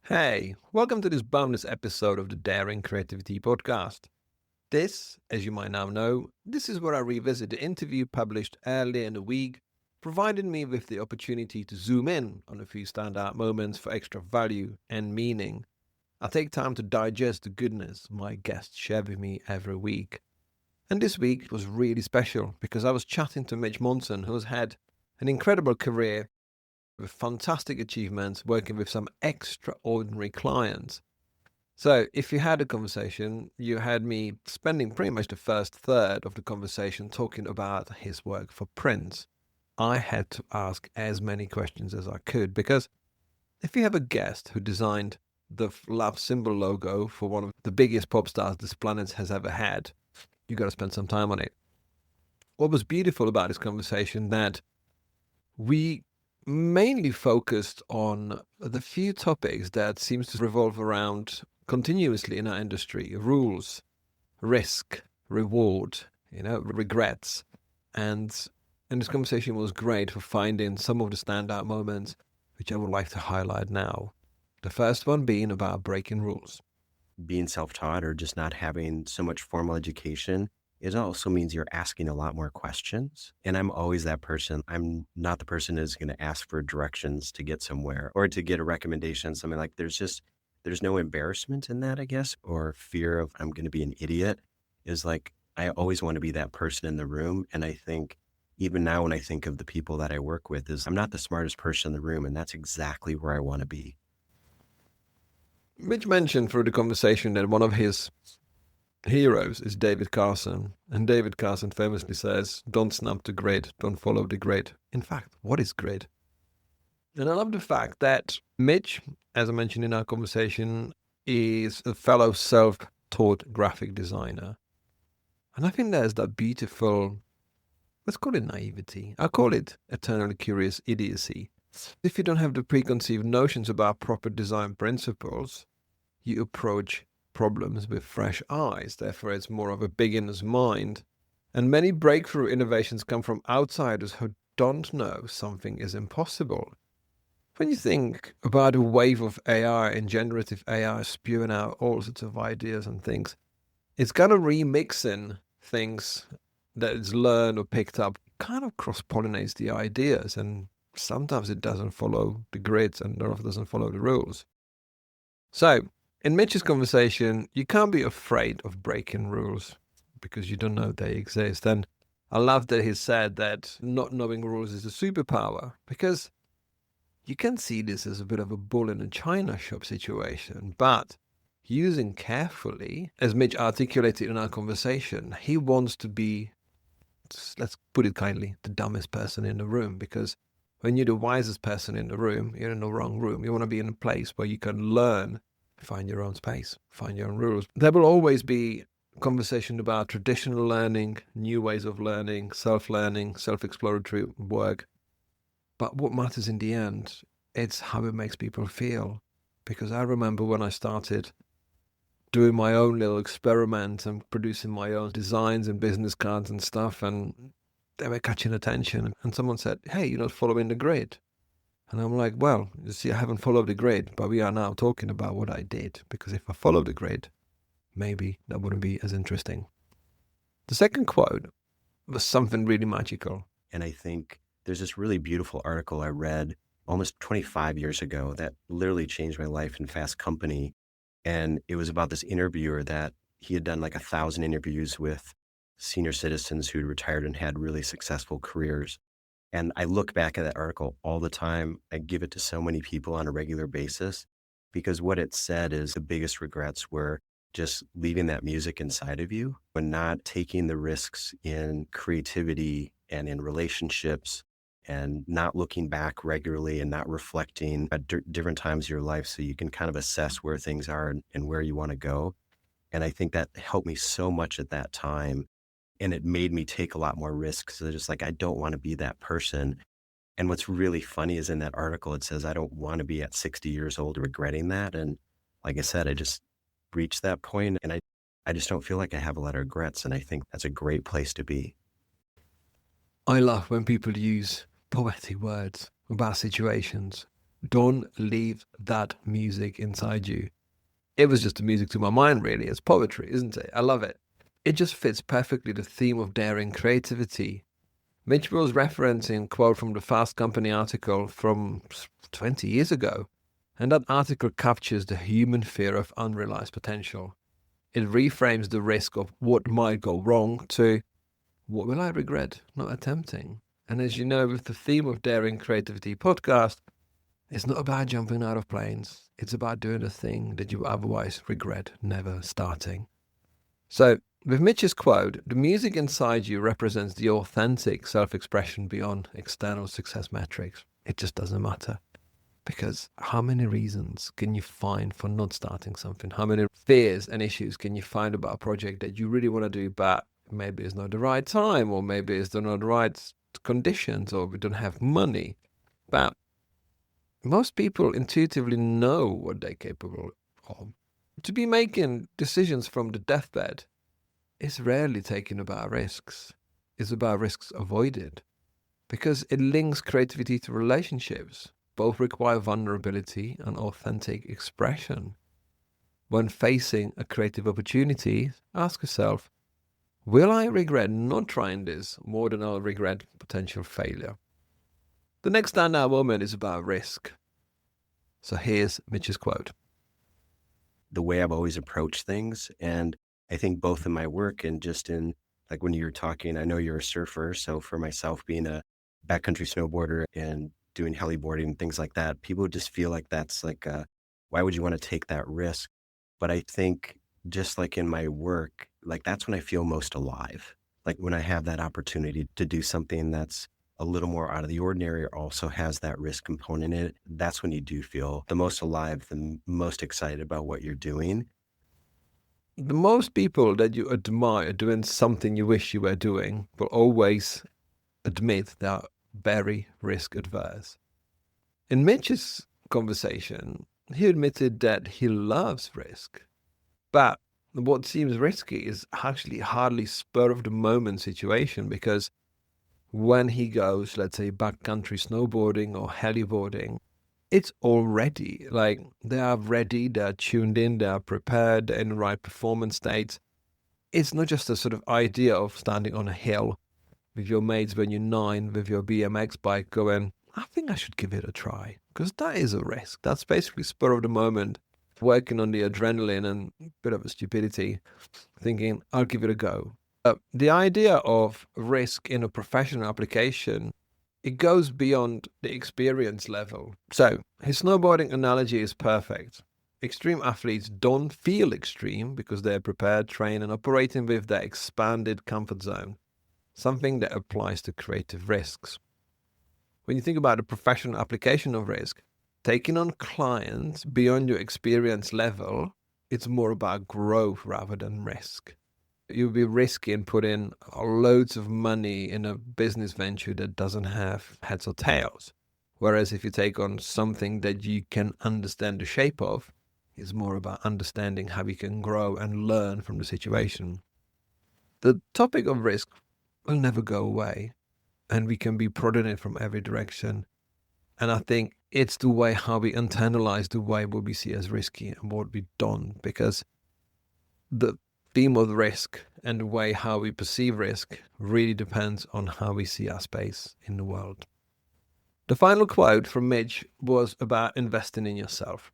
Hey, welcome to this bonus episode of the Daring Creativity podcast. This, as you might now know, this is where I revisit the interview published earlier in the week, providing me with the opportunity to zoom in on a few standout moments for extra value and meaning. I take time to digest the goodness my guests share with me every week. And this week was really special because I was chatting to Mitch Monson, who has had an incredible career with fantastic achievements working with some extraordinary clients. So, if you had a conversation, you had me spending pretty much the first third of the conversation talking about his work for Prince. I had to ask as many questions as I could because if you have a guest who designed the love symbol logo for one of the biggest pop stars this planet has ever had, you got to spend some time on it. What was beautiful about this conversation that we mainly focused on the few topics that seems to revolve around continuously in our industry: rules, risk, reward, regrets. And this conversation was great for finding some of the standout moments, which I would like to highlight now. The first one being about breaking rules. Being self-taught or just not having so much formal education, it also means you're asking a lot more questions. And I'm always that person. I'm not the person who's going to ask for directions to get somewhere or to get a recommendation, something like there's no embarrassment in that, I guess, or fear of I'm going to be an idiot. Is like I always want to be that person in the room. And I think even now when I think of the people that I work with is I'm not the smartest person in the room. And that's exactly where I want to be. Mitch mentioned through the conversation that one of his heroes is David Carson. And David Carson famously says, don't snap the grid, don't follow the grid. In fact, what is grid? And I love the fact that Mitch, as I mentioned in our conversation, is a fellow self-taught graphic designer. And I think there's that beautiful, let's call it naivety. I call it eternally curious idiocy. If you don't have the preconceived notions about proper design principles, you approach problems with fresh eyes. Therefore, it's more of a beginner's mind. And many breakthrough innovations come from outsiders who don't know something is impossible. When you think about a wave of AI and generative AI spewing out all sorts of ideas and things, it's kind of remixing things that it's learned or picked up, kind of cross-pollinates the ideas, and sometimes it doesn't follow the grids and often doesn't follow the rules. So, in Mitch's conversation, you can't be afraid of breaking rules because you don't know they exist. And I love that he said that not knowing rules is a superpower, because you can see this as a bit of a bull in a china shop situation, but using carefully, as Mitch articulated in our conversation, he wants to be, let's put it kindly, the dumbest person in the room, because when you're the wisest person in the room, you're in the wrong room. You want to be in a place where you can learn, find your own space, find your own rules. There will always be conversation about traditional learning, new ways of learning, self-learning, self-exploratory work. But what matters in the end, it's how it makes people feel. Because I remember when I started doing my own little experiment and producing my own designs and business cards and stuff, and they were catching attention. And someone said, hey, you're not following the grid. And I'm like, well, you see, I haven't followed the grid, but we are now talking about what I did. Because if I followed the grid, maybe that wouldn't be as interesting. The second quote was something really magical. And I think there's this really beautiful article I read almost 25 years ago that literally changed my life in Fast Company. And it was about this interviewer that he had done like 1,000 interviews with senior citizens who'd retired and had really successful careers. And I look back at that article all the time. I give it to so many people on a regular basis because what it said is the biggest regrets were just leaving that music inside of you and not taking the risks in creativity and in relationships and not looking back regularly and not reflecting at different times of your life so you can kind of assess where things are and where you want to go. And I think that helped me so much at that time. And it made me take a lot more risks. So just like, I don't want to be that person. And what's really funny is in that article, it says, I don't want to be at 60 years old regretting that. And like I said, I just reached that point and I just don't feel like I have a lot of regrets. And I think that's a great place to be. I love when people use poetic words about situations. Don't leave that music inside you. It was just the music to my mind, really. It's poetry, isn't it? I love it. It just fits perfectly the theme of daring creativity. Mitch was referencing a quote from the Fast Company article from 20 years ago. And that article captures the human fear of unrealized potential. It reframes the risk of what might go wrong to what will I regret not attempting? And as you know, with the theme of Daring Creativity podcast, it's not about jumping out of planes. It's about doing the thing that you otherwise regret never starting. So, with Mitch's quote, the music inside you represents the authentic self-expression beyond external success metrics. It just doesn't matter. Because how many reasons can you find for not starting something? How many fears and issues can you find about a project that you really want to do, but maybe it's not the right time, or maybe it's not the right conditions, or we don't have money? But most people intuitively know what they're capable of. To be making decisions from the deathbed is rarely taking about risks. It's about risks avoided. Because it links creativity to relationships. Both require vulnerability and authentic expression. When facing a creative opportunity, ask yourself, will I regret not trying this more than I'll regret potential failure? The next standout moment is about risk. So here's Mitch's quote. The way I've always approached things, and I think both in my work and just in, like when you were talking, I know you're a surfer, so for myself being a backcountry snowboarder and doing heliboarding and things like that, people just feel like that's like, why would you want to take that risk? But I think just like in my work, like that's when I feel most alive. Like when I have that opportunity to do something that's a little more out of the ordinary, or also has that risk component in it, that's when you do feel the most alive, the most excited about what you're doing. The most people that you admire doing something you wish you were doing will always admit they are very risk adverse. In Mitch's conversation, he admitted that he loves risk, but what seems risky is actually hardly spur of the moment situation, because when he goes, let's say, backcountry snowboarding or heliboarding, it's already like they are ready, they're tuned in, they're prepared, they're in the right performance state. It's not just a sort of idea of standing on a hill with your mates when you're 9 with your BMX bike going, I think I should give it a try, because that is a risk. That's basically spur of the moment, working on the adrenaline and a bit of a stupidity, thinking, I'll give it a go. The idea of risk in a professional application, it goes beyond the experience level. So his snowboarding analogy is perfect. Extreme athletes don't feel extreme because they're prepared, trained, and operating with their expanded comfort zone, something that applies to creative risks. When you think about the professional application of risk, taking on clients beyond your experience level, it's more about growth rather than risk. You'll be risking putting loads of money in a business venture that doesn't have heads or tails. Whereas if you take on something that you can understand the shape of, it's more about understanding how you can grow and learn from the situation. The topic of risk will never go away, and we can be prodded in from every direction. And I think it's the way how we internalize the way what we see as risky and what we don't, because the theme of risk and the way how we perceive risk really depends on how we see our space in the world. The final quote from Mitch was about investing in yourself.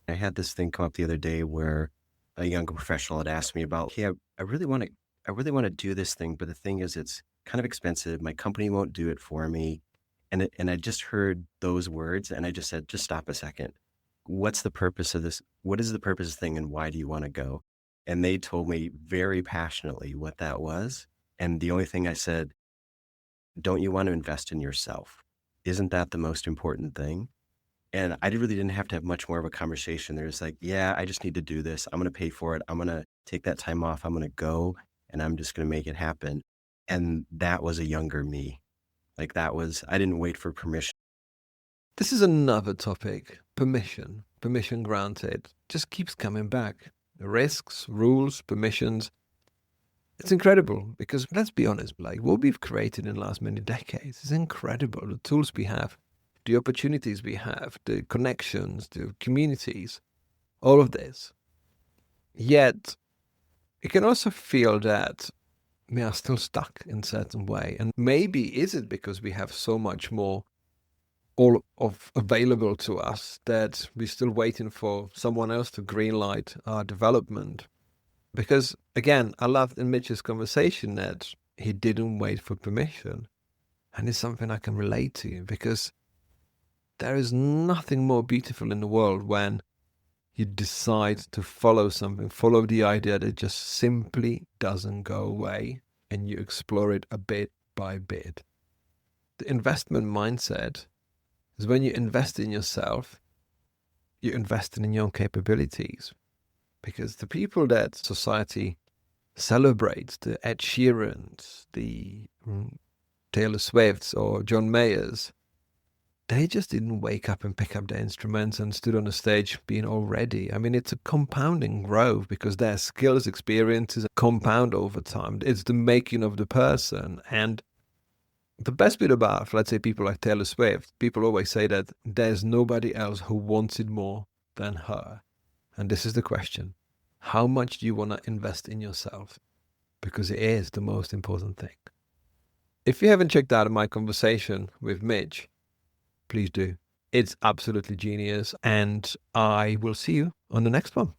I had this thing come up the other day where a younger professional had asked me about, hey, I really want to do this thing, but the thing is, it's kind of expensive. My company won't do it for me. And I just heard those words and I just said, just stop a second. What's the purpose of this? What is the purpose of the thing and why do you want to go? And they told me very passionately what that was. And the only thing I said, don't you want to invest in yourself? Isn't that the most important thing? And I really didn't have to have much more of a conversation. They're just like, yeah, I just need to do this. I'm going to pay for it. I'm going to take that time off. I'm going to go and I'm just going to make it happen. And that was a younger me. Like that was, I didn't wait for permission. This is another topic. Permission granted, just keeps coming back. The risks, rules, permissions. It's incredible because, let's be honest, like what we've created in the last many decades is incredible. The tools we have, the opportunities we have, the connections, the communities, all of this. Yet, you can also feel that we are still stuck in a certain way. And maybe is it because we have so much more all of available to us that we're still waiting for someone else to greenlight our development. Because again, I loved in Mitch's conversation that he didn't wait for permission. And it's something I can relate to, because there is nothing more beautiful in the world when you decide to follow something, follow the idea that just simply doesn't go away, and you explore it a bit by bit. The investment mindset is when you invest in yourself, you invest in your own capabilities. Because the people that society celebrates, the Ed Sheerans, the Taylor Swifts or John Mayers, they just didn't wake up and pick up their instruments and stood on the stage being all ready. I mean, it's a compounding growth, because their skills, experiences compound over time. It's the making of the person. And the best bit about, let's say, people like Taylor Swift, people always say that there's nobody else who wants it more than her. And this is the question. How much do you want to invest in yourself? Because it is the most important thing. If you haven't checked out my conversation with Mitch, please do. It's absolutely genius. And I will see you on the next one.